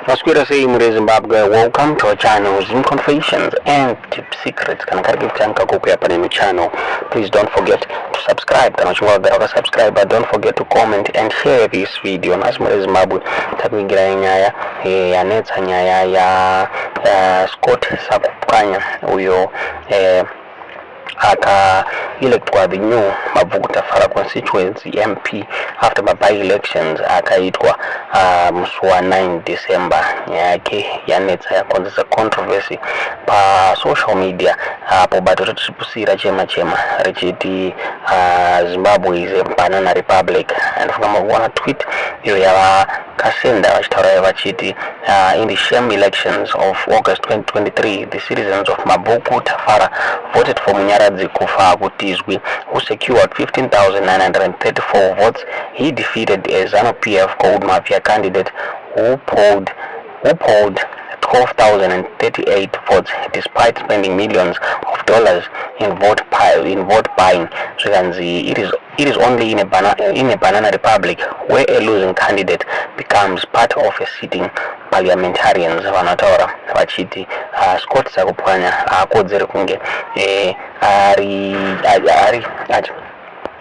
Masquerade say in Zimbabwe, welcome to our channel, Zim Confessions and Tip Secrets. Can I give Tanka Kuku up on channel? Please don't forget to subscribe. Can I subscribe? But don't forget to comment and share this video. Nasmure Zimbabwe, takuingira nyaya yanetsa nyaya ya Scott Sakupwanya uyo aka electwa the new Mabvuku constituency MP after my by-elections akaitwa mswa 9 December yake yanetsa yakonzesa controversy pa social media apo bato tutipusira chema richiti Zimbabwe is a banana republic and from one tweet yo ya kasenda vachitaura vachiti in the sham elections of August 2023 the citizens of Mabvuku voted for Munyaradzi Kufa Kutizwi, who secured 15,934 votes. He defeated a Zanu-PF Gold Mafia candidate who polled 12,038 votes despite spending millions of dollars in vote buying. So it is only in a banana republic where a losing candidate becomes part of a sitting parliamentarians vanotaura vachiti Scott Sakupwanya akodzere kunge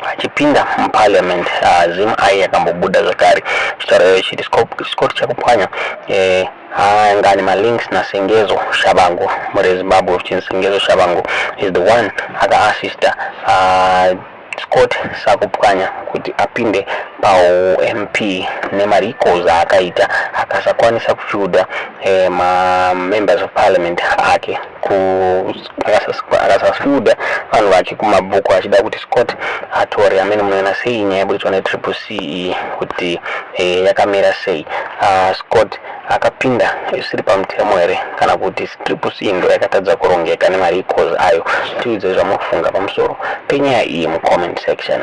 achipinda muparliament Zim yakambobuda zvakare chitaura chiti Scott Sakupwanya ngani malinks na Sengezo Shabangu muri Zimbabwe uchini Sengezo Shabangu is the one akaassista Scott Sakupwanya kuti apinde pa MP nemarikozi akaita akasakwanisa kufyuda members of parliament ake akasafyuda vanhu vachi kuMabvuku achida kuti Scott atore amene munoona sei nyaya yaburitwa neCCC kuti yakamira sei. Scott akapinda isiri pamutemo here kana kuti CCC ndo yakatadza kurongeka nemarikozi ayo. Tiudze zvamunofunga pamusoro penyaya iyi mu comment section.